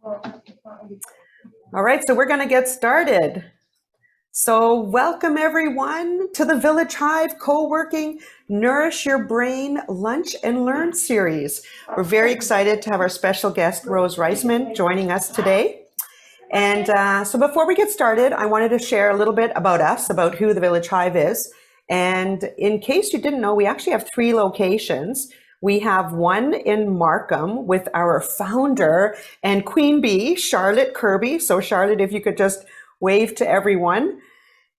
All right, so we're going to get started. So welcome everyone to the Village Hive Co-working Nourish Your Brain Lunch and Learn series. We're very excited to have our special guest, Rose Reisman, joining us today. And so before we get started, I wanted to share a little bit about us, about who the Village Hive is. And in case you didn't know, we actually have 3 locations. We have one in Markham with our founder and queen bee, Charlotte Kirby. So Charlotte, if you could just wave to everyone.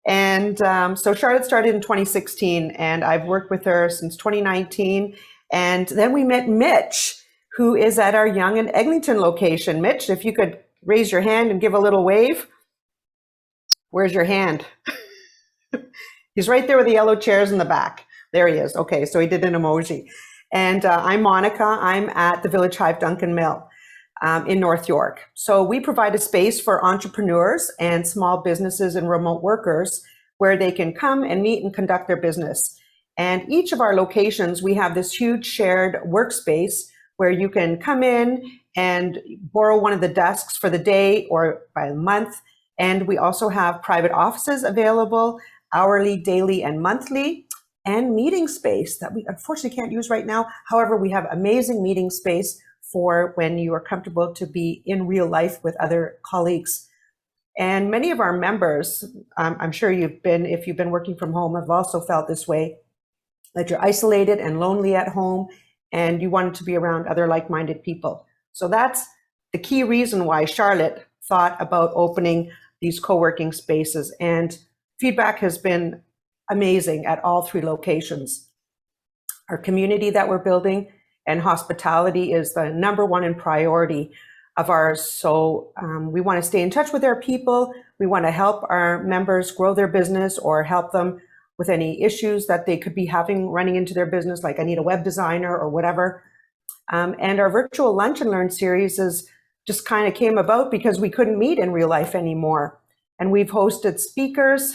And so Charlotte started in 2016, and I've worked with her since 2019. And then we met Mitch, who is at our Yonge and Eglinton location. Mitch, if you could raise your hand and give a little wave. Where's your hand? He's right there with the yellow chairs in the back. There he is. Okay, so he did an emoji. And I'm Monica. I'm at the Village Hive Duncan Mill in North York. So we provide a space for entrepreneurs and small businesses and remote workers where they can come and meet and conduct their business. And each of our locations, we have this huge shared workspace where you can come in and borrow one of the desks for the day or by the month. And we also have private offices available, hourly, daily, and monthly, and meeting space that we unfortunately can't use right now. However, we have amazing meeting space for when you are comfortable to be in real life with other colleagues. And many of our members, I'm sure if you've been working from home, have also felt this way, that you're isolated and lonely at home and you wanted to be around other like-minded people. So that's the key reason why Charlotte thought about opening these co-working spaces, and feedback has been amazing at all 3 locations. Our community that we're building and hospitality is the #1 in priority of ours. So we want to stay in touch with our people. We want to help our members grow their business or help them with any issues that they could be having running into their business, like I need a web designer or whatever. And our virtual lunch and learn series is just kind of came about because we couldn't meet in real life anymore. And we've hosted speakers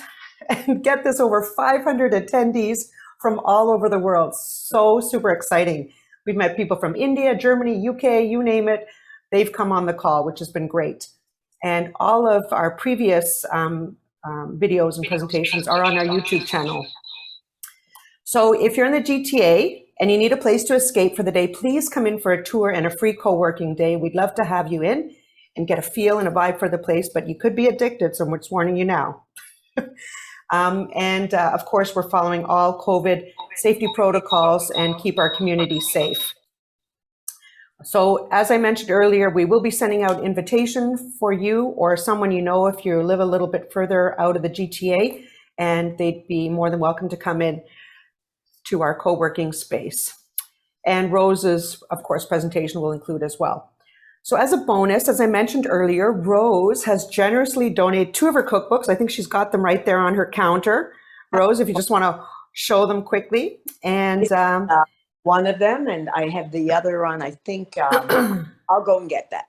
and get this, over 500 attendees from all over the world. So super exciting. We've met people from India, Germany, UK, you name it. They've come on the call, which has been great. And all of our previous videos and presentations are on our YouTube channel. So if you're in the GTA and you need a place to escape for the day, please come in for a tour and a free co-working day. We'd love to have you in and get a feel and a vibe for the place, but you could be addicted, so we're just warning you now. Of course, we're following all COVID safety protocols and keep our community safe. So as I mentioned earlier, we will be sending out invitation for you or someone you know if you live a little bit further out of the GTA, and they'd be more than welcome to come in to our co-working space. And Rose's, of course, presentation will include as well. So as a bonus, as I mentioned earlier, Rose has generously donated 2 of her cookbooks. I think she's got them right there on her counter. Rose, if you just want to show them quickly. And one of them, and I have the other on, I think I'll go and get that.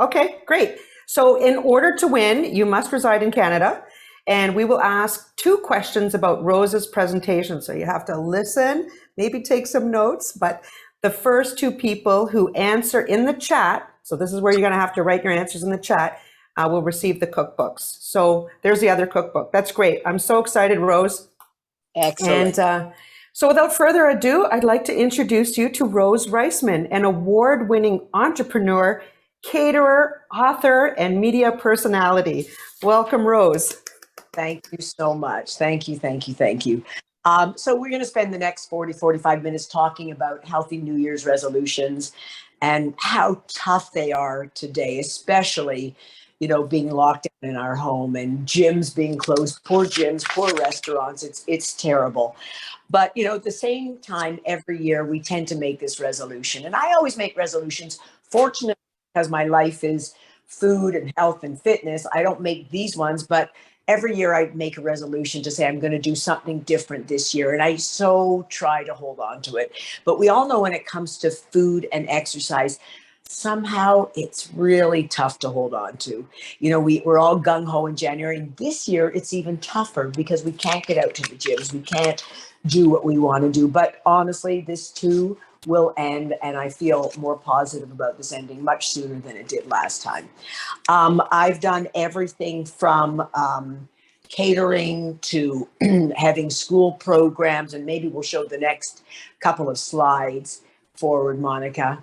Okay, great. So in order to win, you must reside in Canada, and we will ask 2 questions about Rose's presentation. So you have to listen, maybe take some notes, but the first 2 people who answer in the chat, so this is where you're going to have to write your answers in the chat, will receive the cookbooks. So there's the other cookbook. That's great. I'm so excited, Rose. Excellent. And so without further ado, I'd like to introduce you to Rose Reisman, an award-winning entrepreneur, caterer, author, and media personality. Welcome, Rose. Thank you so much. Thank you, thank you, thank you. So we're going to spend the next 45 minutes talking about healthy New Year's resolutions and how tough they are today, especially, being locked in our home and gyms being closed. Poor gyms, poor restaurants. It's terrible. But, at the same time, every year we tend to make this resolution. And I always make resolutions. Fortunately, because my life is food and health and fitness, I don't make these ones, but every year I make a resolution to say I'm going to do something different this year. And I so try to hold on to it. But we all know when it comes to food and exercise, somehow it's really tough to hold on to. We're all gung-ho in January. And this year it's even tougher because we can't get out to the gyms. We can't do what we want to do. But honestly, this too will end, and I feel more positive about this ending much sooner than it did last time. I've done everything from catering to having school programs, and maybe we'll show the next couple of slides forward, Monica.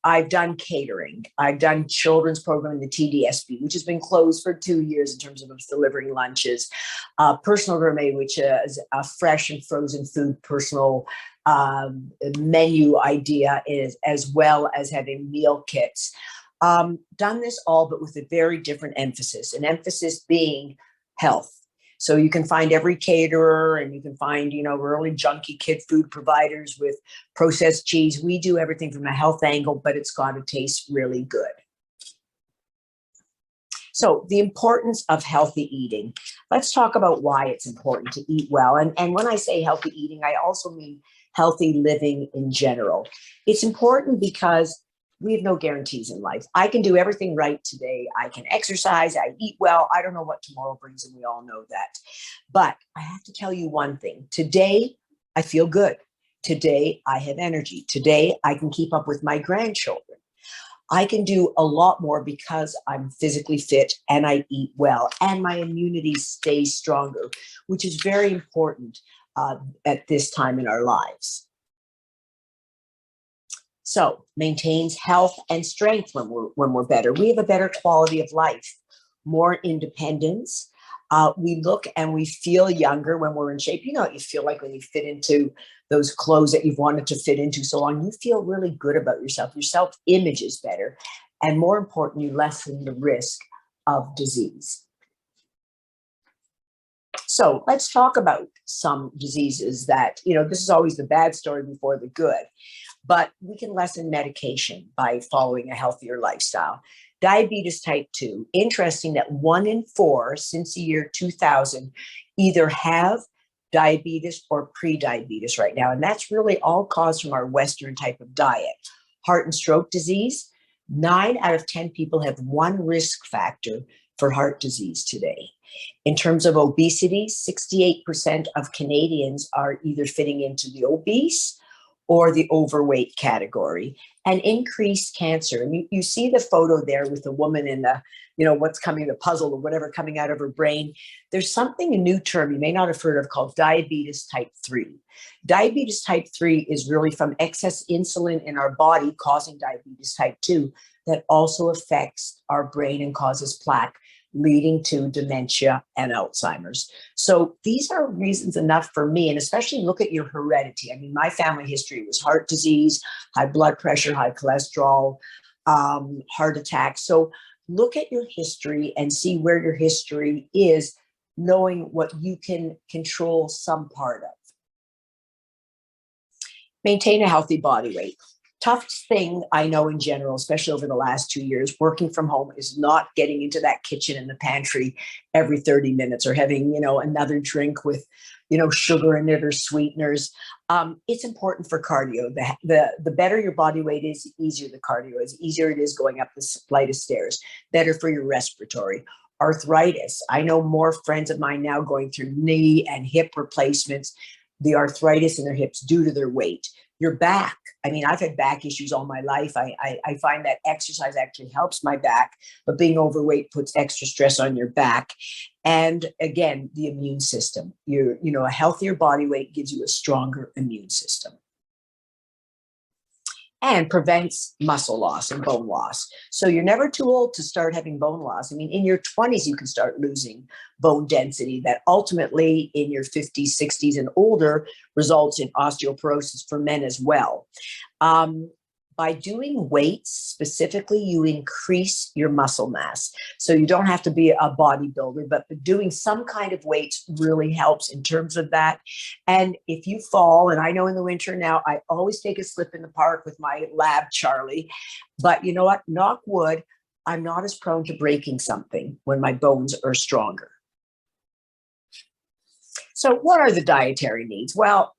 I've done catering. I've done children's program in the TDSB, which has been closed for 2 years in terms of delivering lunches. Personal gourmet, which is a fresh and frozen food personal menu idea, is as well as having meal kits. Done this all, but with a very different emphasis, an emphasis being health. So you can find every caterer, and you can find, really junky kid food providers with processed cheese. We do everything from a health angle, but it's got to taste really good. So the importance of healthy eating. Let's talk about why it's important to eat well. And when I say healthy eating, I also mean healthy living in general. It's important because we have no guarantees in life. I can do everything right today. I can exercise, I eat well. I don't know what tomorrow brings, and we all know that. But I have to tell you one thing. Today, I feel good. Today, I have energy. Today, I can keep up with my grandchildren. I can do a lot more because I'm physically fit and I eat well, and my immunity stays stronger, which is very important at this time in our lives. So maintains health and strength when we're better. We have a better quality of life, more independence. We look and we feel younger when we're in shape. You know what you feel like when you fit into those clothes that you've wanted to fit into so long. You feel really good about yourself. Your self-image is better. And more important, you lessen the risk of disease. So let's talk about some diseases that, this is always the bad story before the good. But we can lessen medication by following a healthier lifestyle. Diabetes type 2, interesting that 1 in 4 since the year 2000 either have diabetes or pre-diabetes right now. And that's really all caused from our Western type of diet. Heart and stroke disease, 9 out of 10 people have one risk factor for heart disease today. In terms of obesity, 68% of Canadians are either fitting into the obese or the overweight category, and increased cancer. And you see the photo there with the woman in the, what's coming, the puzzle or whatever coming out of her brain. There's something, a new term you may not have heard of called diabetes type 3. Diabetes type 3 is really from excess insulin in our body causing diabetes type 2 that also affects our brain and causes plaque, leading to dementia and Alzheimer's. So these are reasons enough for me, and especially look at your heredity. I mean, my family history was heart disease, high blood pressure, high cholesterol, heart attacks. So look at your history and see where your history is, knowing what you can control some part of. Maintain a healthy body weight. Toughest thing I know in general, especially over the last 2 years, working from home, is not getting into that kitchen and the pantry every 30 minutes or having, another drink with, sugar in it or sweeteners. It's important for cardio. The better your body weight is, the easier the cardio is, easier it is going up the flight of stairs, better for your respiratory. Arthritis. I know more friends of mine now going through knee and hip replacements, the arthritis in their hips due to their weight. Your back. I mean, I've had back issues all my life. I find that exercise actually helps my back, but being overweight puts extra stress on your back. And again, the immune system. A healthier body weight gives you a stronger immune system. And prevents muscle loss and bone loss. So you're never too old to start having bone loss. I mean, in your 20s, you can start losing bone density that ultimately in your 50s, 60s, and older results in osteoporosis for men as well. By doing weights specifically, you increase your muscle mass. So you don't have to be a bodybuilder, but doing some kind of weights really helps in terms of that. And if you fall, and I know in the winter now, I always take a slip in the park with my lab, Charlie. But you know what? Knock wood, I'm not as prone to breaking something when my bones are stronger. So what are the dietary needs? Well,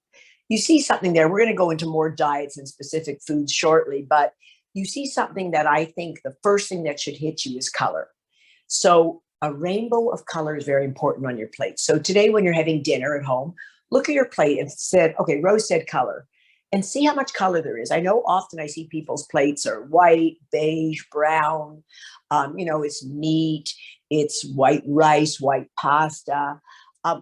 you see something there. We're going to go into more diets and specific foods shortly, but you see something that I think the first thing that should hit you is color. So a rainbow of color is very important on your plate. So today when you're having dinner at home, look at your plate and said, okay, Rose said color, and see how much color there is. I know often I see people's plates are white, beige, brown. It's meat, it's white rice, white pasta.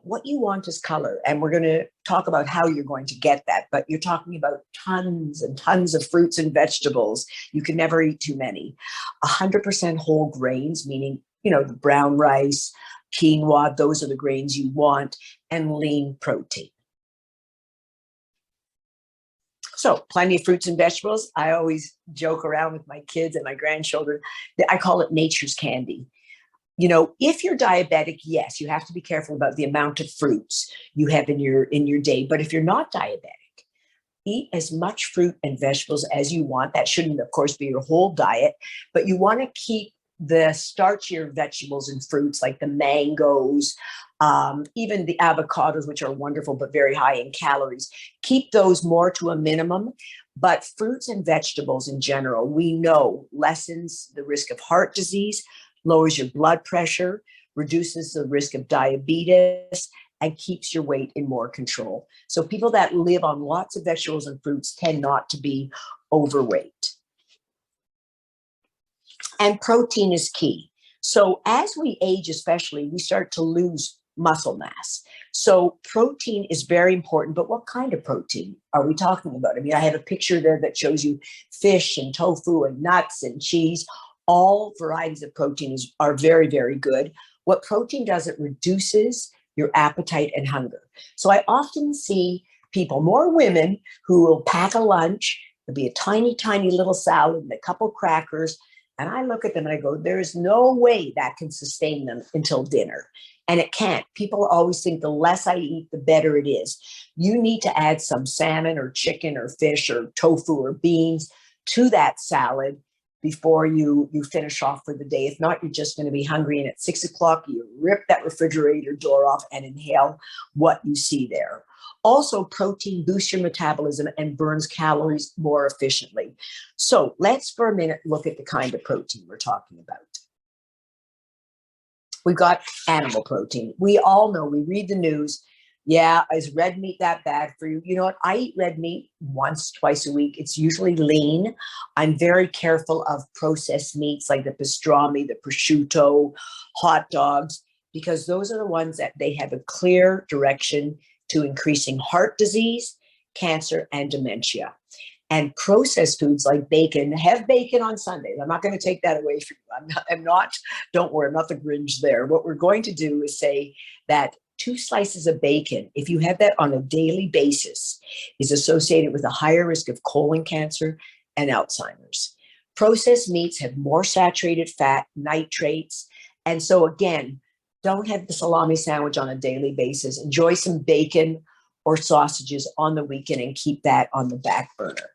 What you want is color. And we're going to talk about how you're going to get that. But you're talking about tons and tons of fruits and vegetables. You can never eat too many. 100% whole grains, meaning, the brown rice, quinoa, those are the grains you want, and lean protein. So plenty of fruits and vegetables. I always joke around with my kids and my grandchildren. I call it nature's candy. If you're diabetic, yes, you have to be careful about the amount of fruits you have in your day. But if you're not diabetic, eat as much fruit and vegetables as you want. That shouldn't, of course, be your whole diet, but you want to keep the starchier vegetables and fruits like the mangoes, even the avocados, which are wonderful but very high in calories. Keep those more to a minimum. But fruits and vegetables in general, we know lessens the risk of heart disease, lowers your blood pressure, reduces the risk of diabetes, and keeps your weight in more control. So people that live on lots of vegetables and fruits tend not to be overweight. And protein is key. So as we age, especially, we start to lose muscle mass. So protein is very important, but what kind of protein are we talking about? I mean, I have a picture there that shows you fish and tofu and nuts and cheese. All varieties of protein are very, very good. What protein does, it reduces your appetite and hunger. So I often see people, more women, who will pack a lunch. There'll be a tiny, tiny little salad and a couple crackers. And I look at them and I go, there is no way that can sustain them until dinner. And it can't. People always think the less I eat, the better it is. You need to add some salmon or chicken or fish or tofu or beans to that salad before you finish off for the day. If not, you're just going to be hungry. And at 6 o'clock, you rip that refrigerator door off and inhale what you see there. Also, protein boosts your metabolism and burns calories more efficiently. So let's for a minute look at the kind of protein we're talking about. We've got animal protein. We all know, we read the news. Yeah, is red meat that bad for you? You know what? I eat red meat once, twice a week. It's usually lean. I'm very careful of processed meats like the pastrami, the prosciutto, hot dogs, because those are the ones that they have a clear direction to increasing heart disease, cancer, and dementia. And processed foods like bacon, have bacon on Sundays. I'm not going to take that away from you. I'm not, don't worry, I'm not the Grinch there. What we're going to do is say that 2 slices of bacon, if you have that on a daily basis, is associated with a higher risk of colon cancer and Alzheimer's. Processed meats have more saturated fat, nitrates. And so again, don't have the salami sandwich on a daily basis. Enjoy some bacon or sausages on the weekend and keep that on the back burner.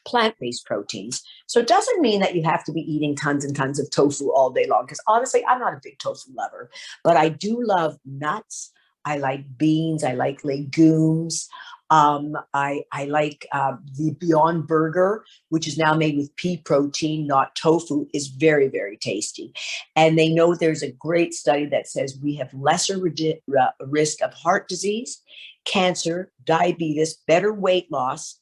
Plant-based proteins. So it doesn't mean that you have to be eating tons and tons of tofu all day long, because honestly, I'm not a big tofu lover, but I do love nuts. I like beans. I like legumes. I like the Beyond Burger, which is now made with pea protein, not tofu, is very, very tasty. And they know there's a great study that says we have lesser risk of heart disease, cancer, diabetes, better weight loss,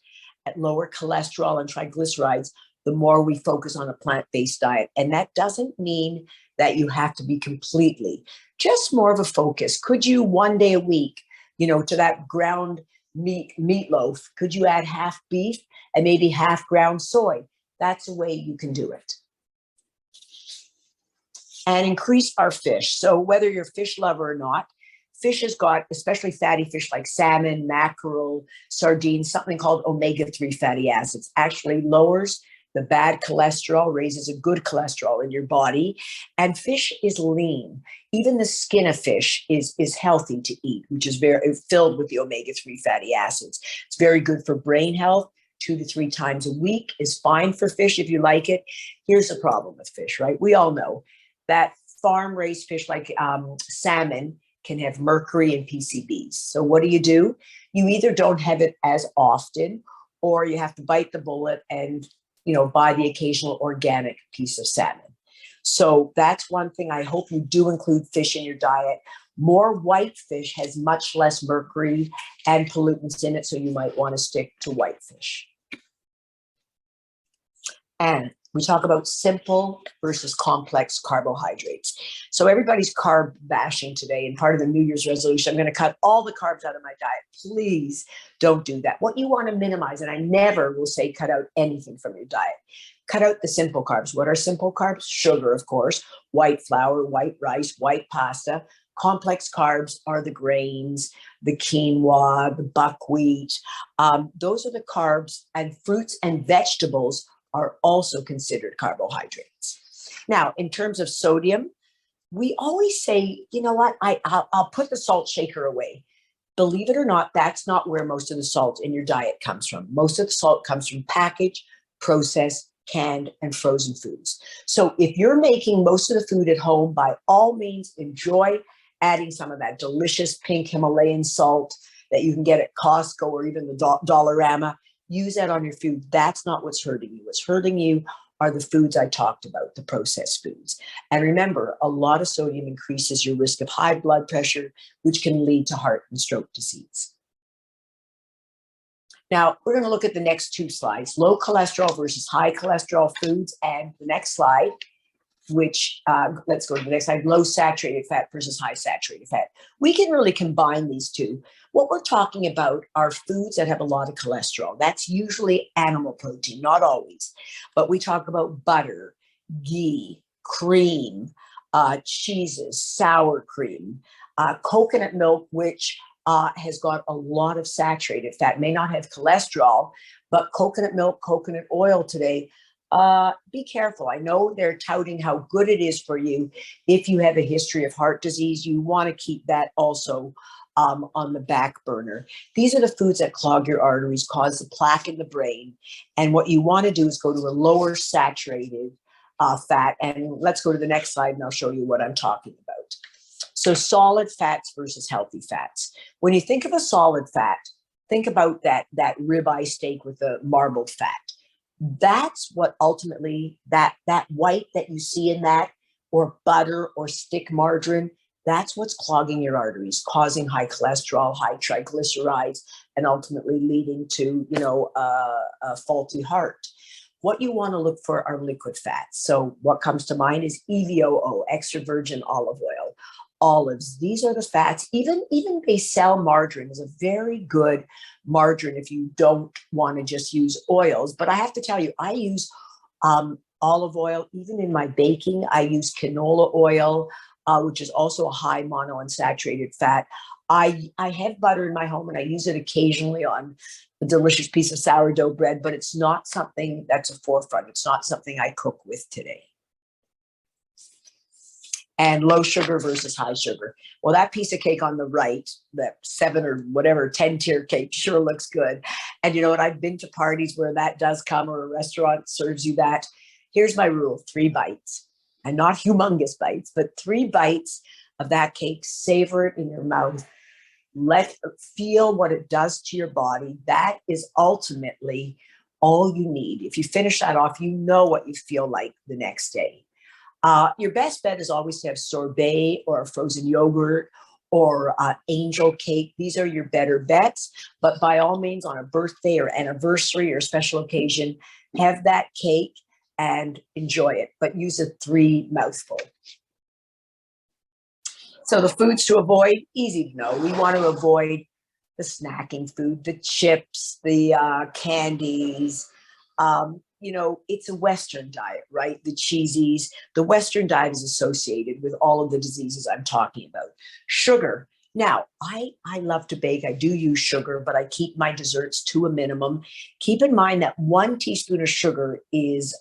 at lower cholesterol and triglycerides, the more we focus on a plant-based diet. And that doesn't mean that you have to be completely, just more of a focus. Could you one day a week, to that ground meatloaf, could you add half beef and maybe half ground soy? That's a way you can do it. And increase our fish. So whether you're a fish lover or not, fish has got, especially fatty fish like salmon, mackerel, sardines, something called omega-3 fatty acids. Actually lowers the bad cholesterol, raises a good cholesterol in your body. And fish is lean. Even the skin of fish is healthy to eat, which is very filled with the omega-3 fatty acids. It's very good for brain health. 2 to 3 times a week is fine for fish if you like it. Here's the problem with fish, right? We all know that farm-raised fish like salmon can have mercury and PCBs. So what do? You either don't have it as often, or you have to bite the bullet and buy the occasional organic piece of salmon. So that's one thing. I hope you do include fish in your diet. More white fish has much less mercury and pollutants in it, so you might want to stick to white fish. And we talk about simple versus complex carbohydrates. So everybody's carb bashing today, and part of the New Year's resolution, I'm going to cut all the carbs out of my diet. Please don't do that. What you want to minimize, and I never will say cut out anything from your diet. Cut out the simple carbs. What are simple carbs? Sugar, of course, white flour, white rice, white pasta. Complex carbs are the grains, the quinoa, the buckwheat. Those are the carbs, and fruits and vegetables are also considered carbohydrates. Now, in terms of sodium, we always say, you know what, I'll put the salt shaker away. Believe it or not, that's not where most of the salt in your diet comes from. Most of the salt comes from packaged, processed, canned, and frozen foods. So if you're making most of the food at home, by all means, enjoy adding some of that delicious pink Himalayan salt that you can get at Costco or even the Dollarama. Use that on your food. That's not what's hurting you. What's hurting you are the foods I talked about, the processed foods. And remember, a lot of sodium increases your risk of high blood pressure, which can lead to heart and stroke disease. Now, we're going to look at the next two slides, low cholesterol versus high cholesterol foods. And the next slide, which let's go to the next slide, low saturated fat versus high saturated fat. We can really combine these two. What we're talking about are foods that have a lot of cholesterol. That's usually animal protein, not always. But we talk about butter, ghee, cream, cheeses, sour cream, coconut milk, which has got a lot of saturated fat. May not have cholesterol, but coconut milk, coconut oil today, be careful. I know they're touting how good it is for you. If you have a history of heart disease, you want to keep that also on the back burner. These are the foods that clog your arteries, cause the plaque in the brain. And what you want to do is go to a lower saturated fat. And let's go to the next slide and I'll show you what I'm talking about. So solid fats versus healthy fats. When you think of a solid fat, think about that ribeye steak with the marbled fat. That's what ultimately, that white that you see in that, or butter or stick margarine, that's what's clogging your arteries, causing high cholesterol, high triglycerides, and ultimately leading to, a faulty heart. What you want to look for are liquid fats. So what comes to mind is EVOO, extra virgin olive oil, olives. These are the fats. Even they sell margarine is a very good margarine if you don't want to just use oils. But I have to tell you, I use olive oil. Even in my baking, I use canola oil, which is also a high monounsaturated fat. I have butter in my home and I use it occasionally on a delicious piece of sourdough bread, but it's not something that's a forefront. It's not something I cook with today. And low sugar versus high sugar. Well, that piece of cake on the right, that 7 or whatever, 10-tier cake sure looks good. And you know what? I've been to parties where that does come, or a restaurant serves you that. Here's my rule, 3 bites. And not humongous bites, but 3 bites of that cake. Savor it in your mouth. Feel what it does to your body. That is ultimately all you need. If you finish that off, you know what you feel like the next day. Your best bet is always to have sorbet or a frozen yogurt or angel cake. These are your better bets. But by all means, on a birthday or anniversary or special occasion, have that cake and enjoy it, but use a 3 mouthful. So the foods to avoid, easy to know. We want to avoid the snacking food, the chips, the candies. It's a Western diet, right? The cheesies. The Western diet is associated with all of the diseases I'm talking about. Sugar. Now, I love to bake. I do use sugar, but I keep my desserts to a minimum. Keep in mind that 1 teaspoon of sugar is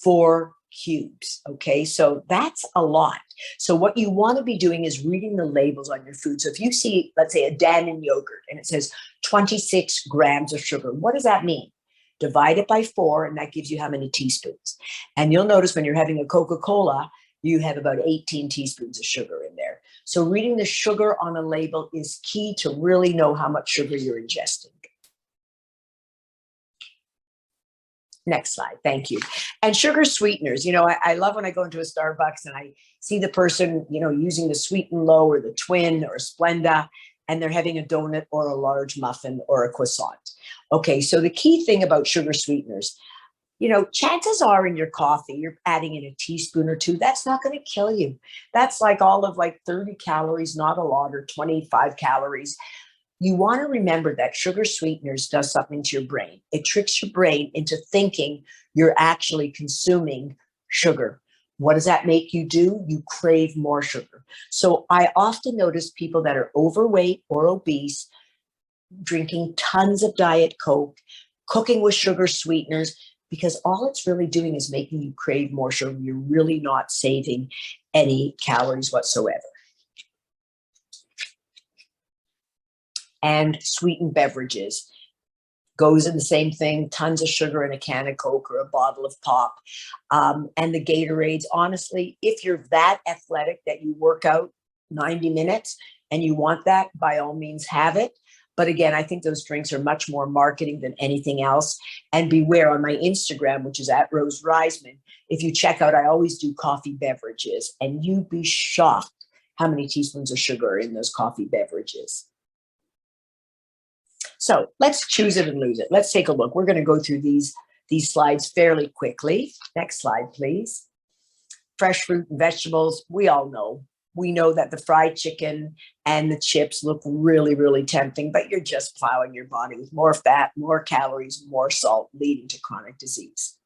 4 cubes. Okay, so that's a lot. So what you want to be doing is reading the labels on your food. So if you see, let's say, a Dannon yogurt and it says 26 grams of sugar, what does that mean? Divide it by 4, and that gives you how many teaspoons. And you'll notice when you're having a Coca-Cola, you have about 18 teaspoons of sugar in there. So reading the sugar on a label is key to really know how much sugar you're ingesting. Next slide. Thank you. And sugar sweeteners. I love when I go into a Starbucks and I see the person, using the Sweeten Low or the Twin or Splenda, and they're having a donut or a large muffin or a croissant. Okay, so the key thing about sugar sweeteners, chances are in your coffee, you're adding in a teaspoon or two. That's not going to kill you. That's like all of 30 calories, not a lot, or 25 calories. You want to remember that sugar sweeteners does something to your brain. It tricks your brain into thinking you're actually consuming sugar. What does that make you do? You crave more sugar. So I often notice people that are overweight or obese drinking tons of Diet Coke, cooking with sugar sweeteners, because all it's really doing is making you crave more sugar. You're really not saving any calories whatsoever. And sweetened beverages goes in the same thing, tons of sugar in a can of Coke or a bottle of pop. And the Gatorades, honestly, if you're that athletic that you work out 90 minutes and you want that, by all means have it. But again, I think those drinks are much more marketing than anything else. And beware, on my Instagram, which is at Rose Reisman, if you check out, I always do coffee beverages, and you'd be shocked how many teaspoons of sugar are in those coffee beverages. So let's choose it and lose it. Let's take a look. We're going to go through these slides fairly quickly. Next slide, please. Fresh fruit and vegetables. We all know. We know that the fried chicken and the chips look really, really tempting, but you're just plowing your body with more fat, more calories, more salt, leading to chronic disease.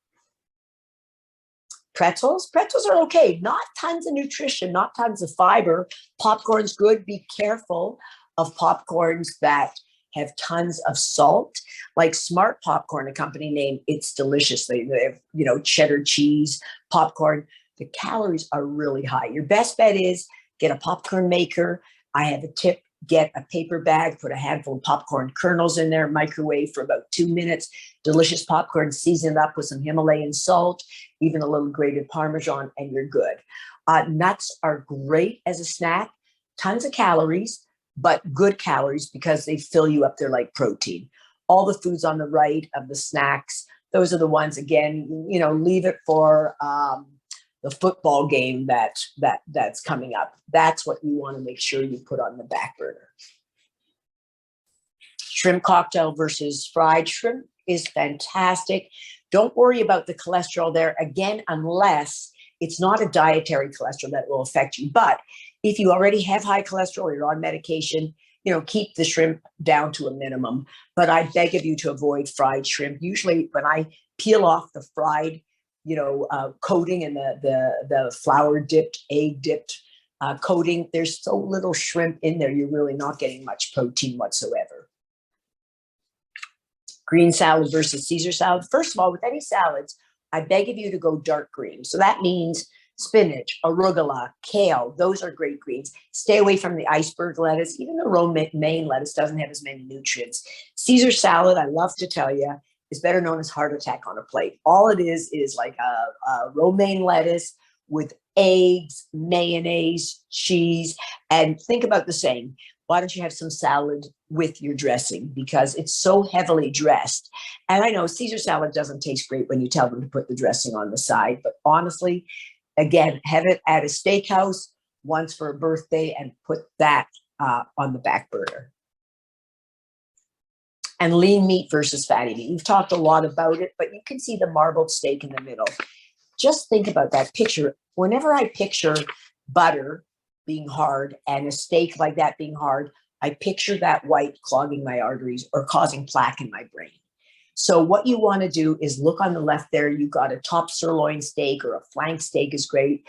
Pretzels are okay. Not tons of nutrition, not tons of fiber. Popcorn's good. Be careful of popcorns that have tons of salt, like Smart Popcorn, a company name. It's delicious. They have, cheddar cheese, popcorn. The calories are really high. Your best bet is get a popcorn maker. I have a tip. Get a paper bag, put a handful of popcorn kernels in there, microwave for about 2 minutes. Delicious popcorn, season it up with some Himalayan salt, even a little grated Parmesan, and you're good. Nuts are great as a snack. Tons of calories, but good calories because they fill you up. They're like protein. All the foods on the right of the snacks, those are the ones, again, leave it for the football game that's coming up. That's what you want to make sure you put on the back burner. Shrimp cocktail versus fried shrimp is fantastic. Don't worry about the cholesterol there, again, unless it's not a dietary cholesterol that will affect you. But if you already have high cholesterol or you're on medication, keep the shrimp down to a minimum. But I beg of you to avoid fried shrimp. Usually when I peel off the fried coating and the flour dipped, egg dipped coating, there's so little shrimp in there, you're really not getting much protein whatsoever. Green salad versus Caesar salad. First of all, with any salads, I beg of you to go dark green. So that means spinach, arugula, kale. Those are great greens. Stay away from the iceberg lettuce. Even the romaine lettuce doesn't have as many nutrients. Caesar salad, I love to tell you, is better known as heart attack on a plate. All it is like a romaine lettuce with eggs, mayonnaise, cheese, and think about the saying, why don't you have some salad with your dressing? Because it's so heavily dressed. And I know Caesar salad doesn't taste great when you tell them to put the dressing on the side, but honestly, again, have it at a steakhouse once for a birthday and put that on the back burner. And lean meat versus fatty meat. We've talked a lot about it, but you can see the marbled steak in the middle. Just think about that picture. Whenever I picture butter being hard and a steak like that being hard, I picture that white clogging my arteries or causing plaque in my brain. So what you want to do is look on the left there. You've got a top sirloin steak or a flank steak is great.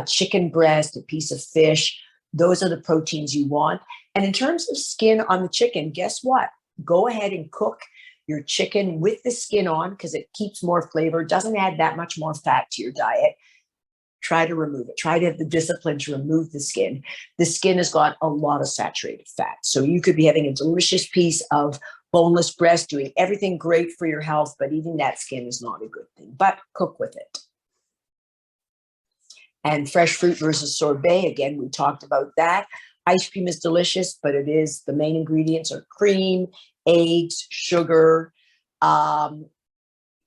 Chicken breast, a piece of fish. Those are the proteins you want. And in terms of skin on the chicken, guess what? Go ahead and cook your chicken with the skin on because it keeps more flavor, doesn't add that much more fat to your diet. Try to remove it. Try to have the discipline to remove the skin. The skin has got a lot of saturated fat. So you could be having a delicious piece of boneless breast, doing everything great for your health, but eating that skin is not a good thing. But cook with it. And fresh fruit versus sorbet, again, we talked about that. Ice cream is delicious, but the main ingredients are cream, eggs, sugar.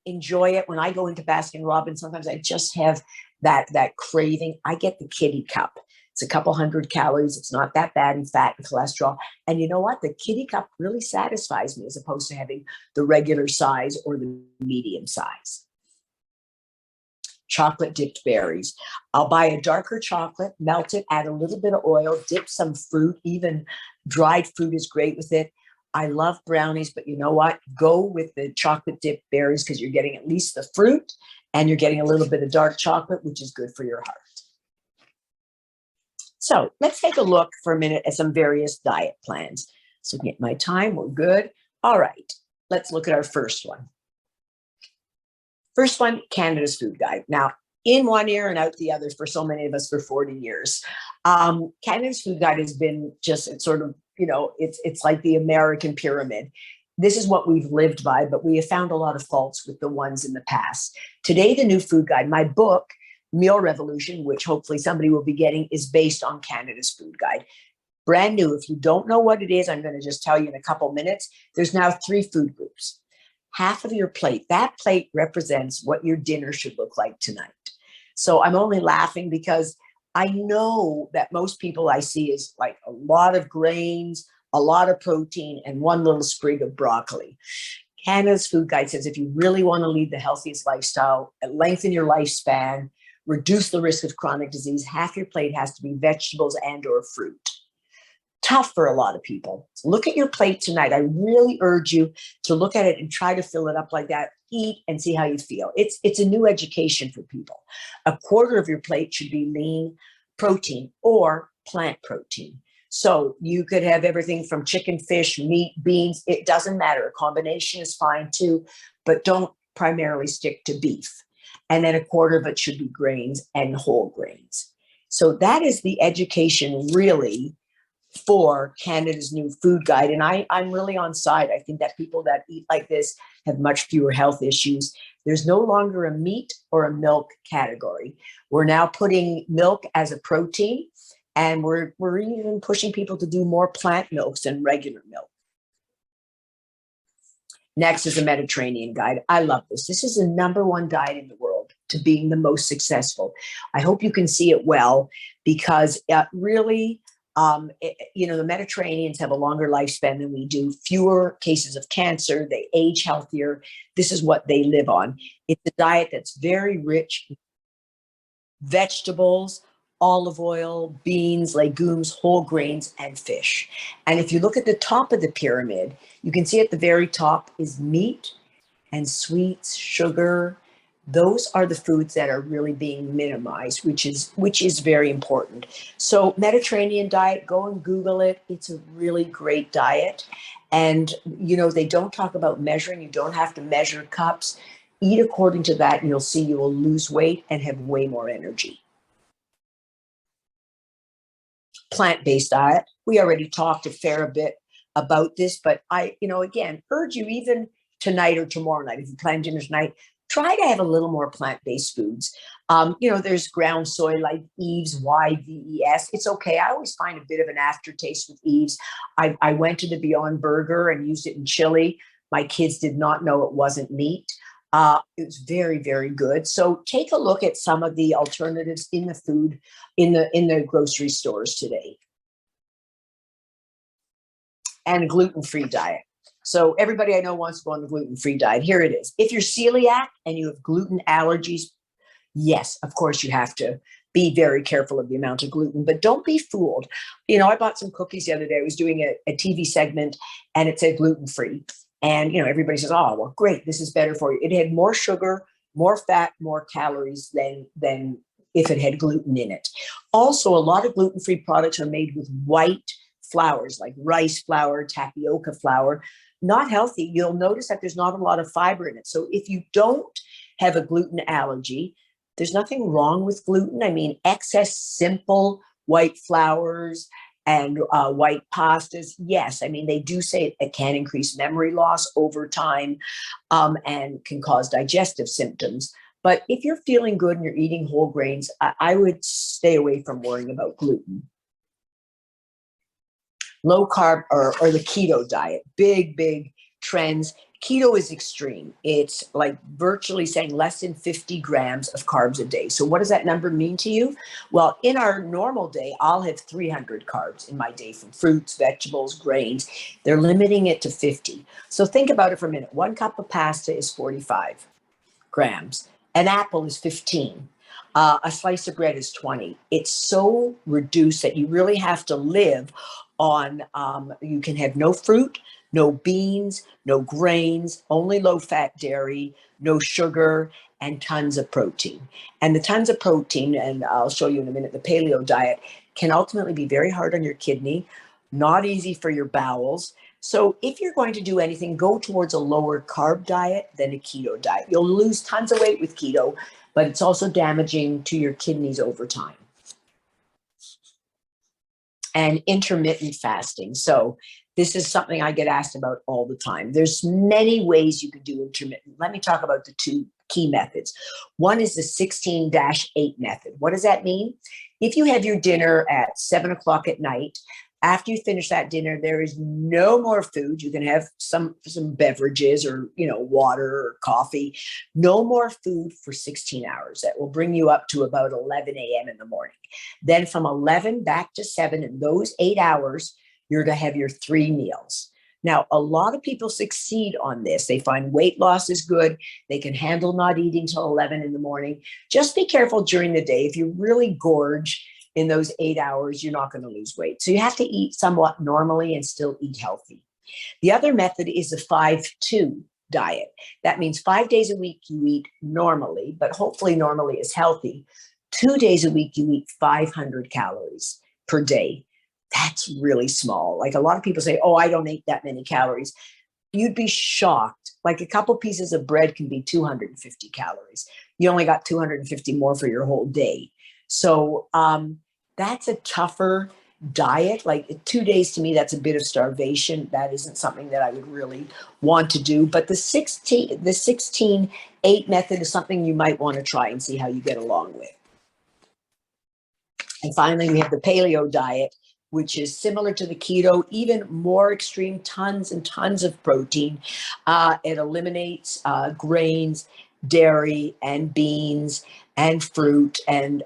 enjoy it. When I go into Baskin Robbins, sometimes I just have that craving. I get the kitty cup. It's a couple hundred calories. It's not that bad in fat and cholesterol. And you know what? The kitty cup really satisfies me as opposed to having the regular size or the medium size. Chocolate dipped berries. I'll buy a darker chocolate, melt it, add a little bit of oil, dip some fruit. Even dried fruit is great with it. I love brownies, but you know what? Go with the chocolate dipped berries because you're getting at least the fruit and you're getting a little bit of dark chocolate, which is good for your heart. So let's take a look for a minute at some various diet plans. So get my time, we're good. All right, let's look at our first one. First one, Canada's Food Guide. Now, in one ear and out the other for so many of us for 40 years. Canada's Food Guide has been just, it's sort of, you know, it's like the American pyramid. This is what we've lived by, but we have found a lot of faults with the ones in the past. Today, the new food guide, my book, Meal Revolution, which hopefully somebody will be getting, is based on Canada's Food Guide. Brand new. If you don't know what it is, I'm going to just tell you in a couple minutes. There's now 3 food groups. Half of your plate, that plate represents what your dinner should look like tonight. So I'm only laughing because I know that most people I see is like a lot of grains, a lot of protein, and one little sprig of broccoli. Canada's Food Guide says if you really want to lead the healthiest lifestyle, lengthen your lifespan, reduce the risk of chronic disease, half your plate has to be vegetables and or fruit. Tough for a lot of people. Look at your plate tonight. I really urge you to look at it and try to fill it up like that. Eat and see how you feel. It's a new education for people. A quarter of your plate should be lean protein or plant protein. So you could have everything from chicken, fish, meat, beans. It doesn't matter. A combination is fine too, but don't primarily stick to beef. And then a quarter of it should be grains and whole grains. So that is the education really for Canada's new food guide. And I'm really on side. I think that people that eat like this have much fewer health issues. There's no longer a meat or a milk category. We're now putting milk as a protein, and we're even pushing people to do more plant milks than regular milk. Next is a Mediterranean guide. I love this. This is the #1 diet in the world to being the most successful. I hope you can see it well because really, you know, the Mediterraneans have a longer lifespan than we do, fewer cases of cancer, they age healthier. This is what they live on. It's a diet that's very rich in vegetables, olive oil, beans, legumes, whole grains, and fish. And if you look at the top of the pyramid, you can see at the very top is meat and sweets, sugar. Those are the foods that are really being minimized, which is very important. So Mediterranean diet, go and Google it. It's a really great diet. And, you know, they don't talk about measuring. You don't have to measure cups. Eat according to that, and you'll see you will lose weight and have way more energy. Plant-based diet. We already talked a fair bit about this, but I, you know, again, urge you even tonight or tomorrow night, if you plan dinner tonight, try to have a little more plant-based foods. You know, there's ground soy like Eve's, YVES. It's okay. I always find a bit of an aftertaste with Eve's. I went to the Beyond Burger and used it in chili. My kids did not know it wasn't meat. It was very, very good. So take a look at some of the alternatives in the food in the grocery stores today. And a gluten-free diet. So everybody I know wants to go on the gluten-free diet. Here it is. If you're celiac and you have gluten allergies, yes, of course you have to be very careful of the amount of gluten, but don't be fooled. You know, I bought some cookies the other day. I was doing a TV segment and it said gluten-free. And, you know, everybody says, oh, well, great, this is better for you. It had more sugar, more fat, more calories than if it had gluten in it. Also, a lot of gluten-free products are made with white flours like rice flour, tapioca flour. Not healthy. You'll notice that there's not a lot of fiber in it. So if you don't have a gluten allergy, there's nothing wrong with gluten. I mean, excess simple white flours and white pastas, yes. I mean, they do say it can increase memory loss over time and can cause digestive symptoms. But if you're feeling good and you're eating whole grains, I would stay away from worrying about gluten. Low carb or the keto diet, big trends. Keto is extreme. It's like virtually saying less than 50 grams of carbs a day. So what does that number mean to you? Well, in our normal day, I'll have 300 carbs in my day from fruits, vegetables, grains. They're limiting it to 50. So think about it for a minute. 1 cup of pasta is 45 grams. An apple is 15. A slice of bread is 20. It's so reduced that you really have to live on, you can have no fruit, no beans, no grains, only low-fat dairy, no sugar, and tons of protein. And the tons of protein, and I'll show you in a minute, the paleo diet can ultimately be very hard on your kidney, not easy for your bowels. So if you're going to do anything, go towards a lower carb diet than a keto diet. You'll lose tons of weight with keto, but it's also damaging to your kidneys over time. And intermittent fasting. So this is something I get asked about all the time. There's many ways you can do intermittent. Let me talk about the two key methods. One is the 16-8 method. What does that mean? If you have your dinner at 7 o'clock at night, after you finish that dinner, there is no more food. You can have some beverages or, water or coffee. No more food for 16 hours. That will bring you up to about 11 a.m. in the morning. Then from 11 back to 7, in those 8 hours, you're to have your 3 meals. Now, a lot of people succeed on this. They find weight loss is good. They can handle not eating till 11 in the morning. Just be careful during the day. If you really gorge in those 8 hours, you're not going to lose weight. So you have to eat somewhat normally and still eat healthy. The other method is a 5-2 diet. That means 5 days a week you eat normally, but hopefully normally is healthy. 2 days a week you eat 500 calories per day. That's really small. Like a lot of people say, oh, I don't eat that many calories. You'd be shocked. Like a couple pieces of bread can be 250 calories. You only got 250 more for your whole day. So that's a tougher diet. Like 2 days to me, that's a bit of starvation. That isn't something that I would really want to do. But the 16-8 method is something you might want to try and see how you get along with. And finally, we have the paleo diet, which is similar to the keto, even more extreme, tons and tons of protein. It eliminates grains, dairy, and beans, and fruit. And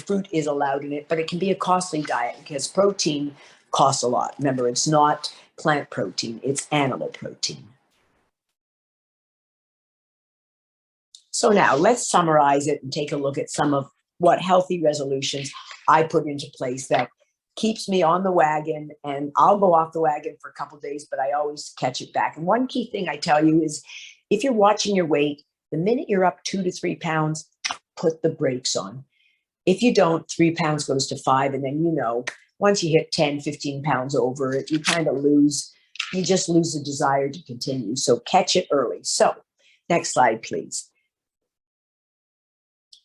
fruit is allowed in it, but it can be a costly diet because protein costs a lot. Remember, it's not plant protein, it's animal protein. So now let's summarize it and take a look at some of what healthy resolutions I put into place that keeps me on the wagon, and I'll go off the wagon for a couple of days, but I always catch it back. And one key thing I tell you is if you're watching your weight, the minute you're up 2 to 3 pounds, put the brakes on. If you don't, 3 pounds goes to 5. And then, once you hit 10, 15 pounds over it, you just lose the desire to continue. So catch it early. So next slide, please.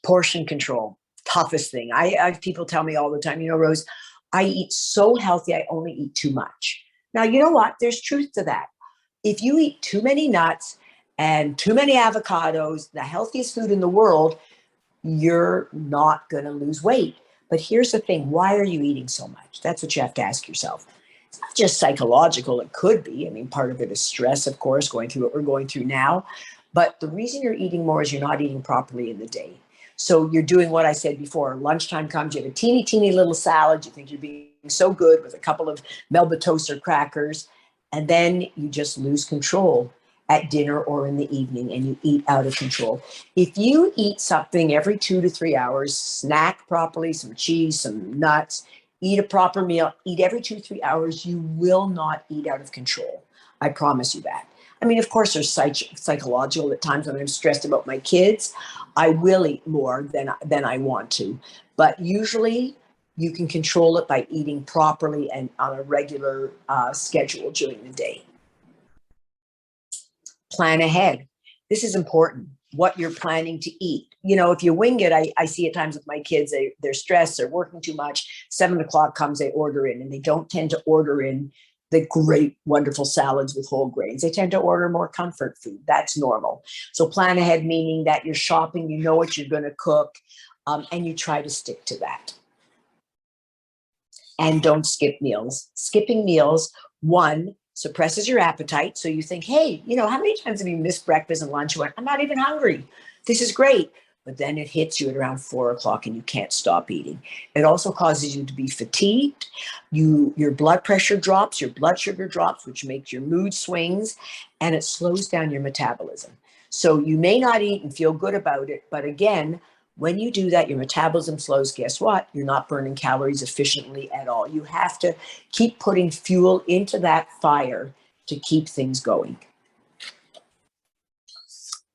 Portion control, toughest thing. I have people tell me all the time, Rose, I eat so healthy, I only eat too much. Now, you know what? There's truth to that. If you eat too many nuts and too many avocados, the healthiest food in the world, you're not going to lose weight. But here's the thing. Why are you eating so much? That's what you have to ask yourself. It's not just psychological. It could be. I mean, part of it is stress, of course, going through what we're going through now. But the reason you're eating more is you're not eating properly in the day. So you're doing what I said before. Lunchtime comes, you have a teeny little salad. You think you're being so good with a couple of Melba toaster crackers. And then you just lose control at dinner or in the evening, and you eat out of control. If you eat something every 2 to 3 hours, snack properly, some cheese, some nuts, eat a proper meal, eat every 2 to 3 hours, you will not eat out of control. I promise you that. I mean, of course, there's psychological at times when I'm stressed about my kids. I will eat more than I want to. But usually you can control it by eating properly and on a regular schedule during the day. Plan ahead. This is important, what you're planning to eat. If you wing it, I see at times with my kids, they're stressed, they're working too much. 7 o'clock comes, they order in, and they don't tend to order in the great, wonderful salads with whole grains. They tend to order more comfort food. That's normal. So plan ahead, meaning that you're shopping, you know what you're going to cook, and you try to stick to that. And don't skip meals. Skipping meals, one, suppresses your appetite. So you think, hey, how many times have you missed breakfast and lunch? You went, I'm not even hungry. This is great. But then it hits you at around 4 o'clock and you can't stop eating. It also causes you to be fatigued. Your blood pressure drops, your blood sugar drops, which makes your mood swings, and it slows down your metabolism. So you may not eat and feel good about it, but again, when you do that, your metabolism slows. Guess what? You're not burning calories efficiently at all. You have to keep putting fuel into that fire to keep things going.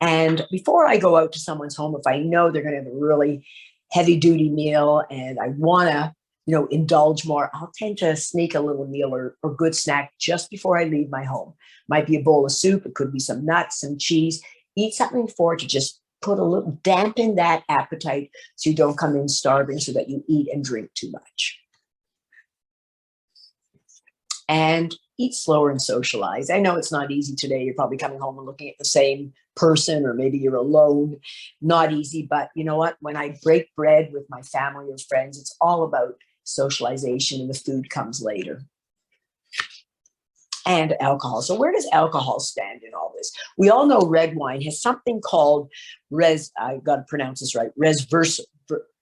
And before I go out to someone's home, if I know they're going to have a really heavy duty meal and I want to, indulge more, I'll tend to sneak a little meal or good snack just before I leave my home. Might be a bowl of soup. It could be some nuts, some cheese. Eat something for it to just put a little, dampen that appetite so you don't come in starving, so that you eat and drink too much. And eat slower and socialize. I know it's not easy today. You're probably coming home and looking at the same person, or maybe you're alone. Not easy, but you know what? When I break bread with my family or friends, it's all about socialization, and the food comes later. And alcohol. So where does alcohol stand in all this? We all know red wine has something called I got to pronounce this right,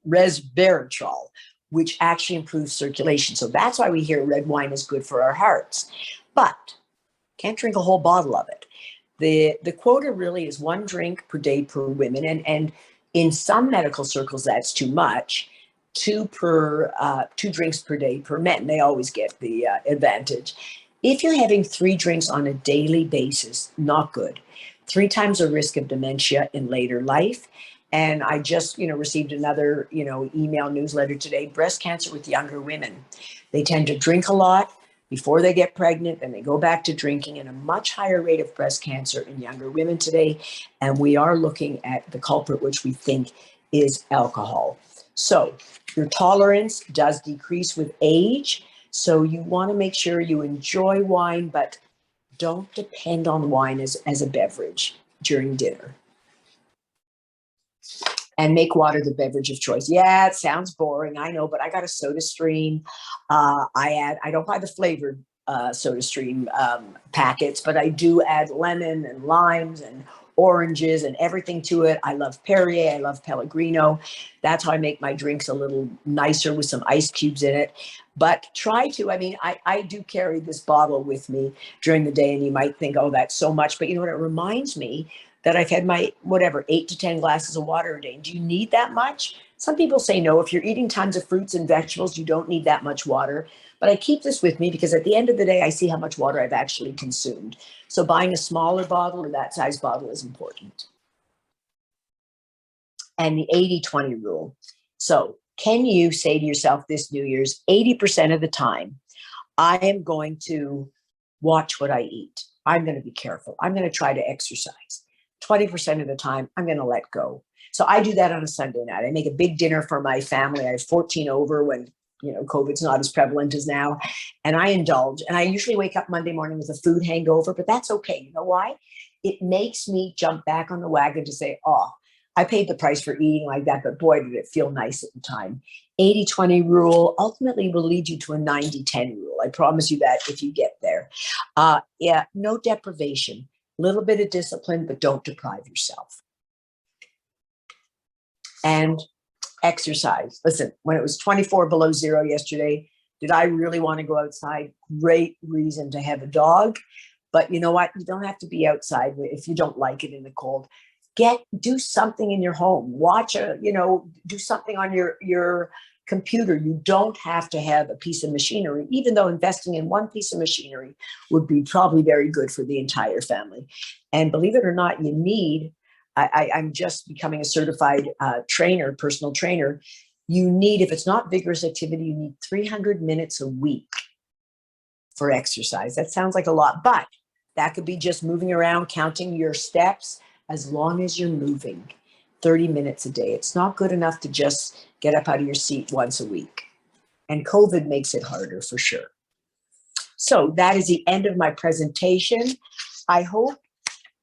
resveratrol, which actually improves circulation. So that's why we hear red wine is good for our hearts. But can't drink a whole bottle of it. The quota really is 1 drink per day per women. And in some medical circles, that's too much. 2 drinks per day per men. They always get the advantage. If you're having 3 drinks on a daily basis, not good. 3 times the risk of dementia in later life. And I just, received another, email newsletter today, breast cancer with younger women. They tend to drink a lot before they get pregnant, then they go back to drinking, and a much higher rate of breast cancer in younger women today. And we are looking at the culprit, which we think is alcohol. So your tolerance does decrease with age. So you want to make sure you enjoy wine, but don't depend on wine as a beverage during dinner. And make water the beverage of choice. Yeah, it sounds boring, I know, but I got a Soda Stream. I don't buy the flavored Soda Stream packets, but I do add lemon and limes and oranges and everything to it. I love Perrier, I love Pellegrino. That's how I make my drinks a little nicer with some ice cubes in it. But I do carry this bottle with me during the day, and you might think, oh, that's so much. But you know what, it reminds me that I've had my 8 to 10 glasses of water a day. Do you need that much? Some people say no. If you're eating tons of fruits and vegetables, you don't need that much water. But I keep this with me because at the end of the day, I see how much water I've actually consumed. So buying a smaller bottle or that size bottle is important. And the 80-20 rule. So can you say to yourself this New Year's, 80% of the time, I am going to watch what I eat. I'm going to be careful. I'm going to try to exercise. 20% of the time, I'm going to let go. So I do that on a Sunday night. I make a big dinner for my family. I have 14 over when, COVID's not as prevalent as now. And I indulge. And I usually wake up Monday morning with a food hangover, but that's okay. You know why? It makes me jump back on the wagon to say, oh, I paid the price for eating like that, but boy, did it feel nice at the time. 80-20 rule ultimately will lead you to a 90-10 rule. I promise you that if you get there. No deprivation. Little bit of discipline, but don't deprive yourself. And exercise. Listen, when it was 24 below zero yesterday, did I really want to go outside? Great reason to have a dog. But you know what? You don't have to be outside if you don't like it in the cold. Do something in your home. Do something on your computer. You don't have to have a piece of machinery, even though investing in one piece of machinery would be probably very good for the entire family. And believe it or not, you need, I'm just becoming a certified personal trainer. You need, if it's not vigorous activity, you need 300 minutes a week for exercise. That sounds like a lot, but that could be just moving around, counting your steps, as long as you're moving 30 minutes a day. It's not good enough to just get up out of your seat once a week. And COVID makes it harder for sure. So that is the end of my presentation. I hope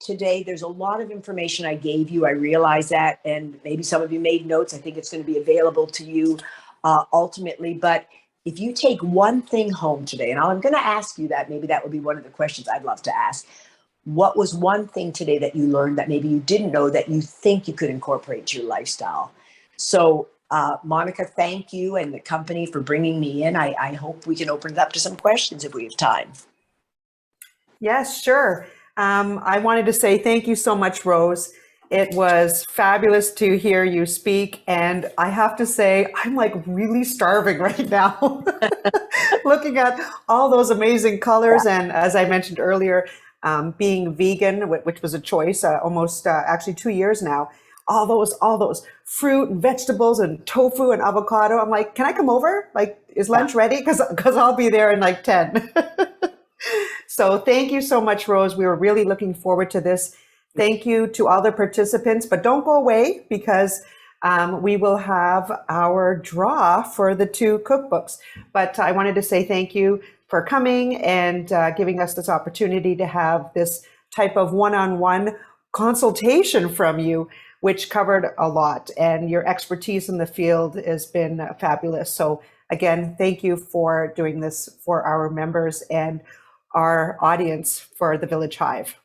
today there's a lot of information I gave you. I realize that, and maybe some of you made notes. I think it's going to be available to you ultimately. But if you take one thing home today, and I'm going to ask you that, maybe that would be one of the questions I'd love to ask. What was one thing today that you learned that maybe you didn't know that you think you could incorporate to your lifestyle? So, Monica, thank you and the company for bringing me in. I hope we can open it up to some questions if we have time. Yes, sure. I wanted to say thank you so much, Rose. It was fabulous to hear you speak. And I have to say, I'm like really starving right now, looking at all those amazing colors. And as I mentioned earlier, being vegan, which was a choice almost actually 2 years now, all those fruit and vegetables and tofu and avocado. I'm like, can I come over? Like, is lunch ready? Because I'll be there in like 10. So thank you so much, Rose. We were really looking forward to this. Thank you to all the participants, but don't go away because we will have our draw for the 2 cookbooks. But I wanted to say thank you for coming and giving us this opportunity to have this type of one-on-one consultation from you, which covered a lot. And your expertise in the field has been fabulous. So again, thank you for doing this for our members and our audience for the Village Hive.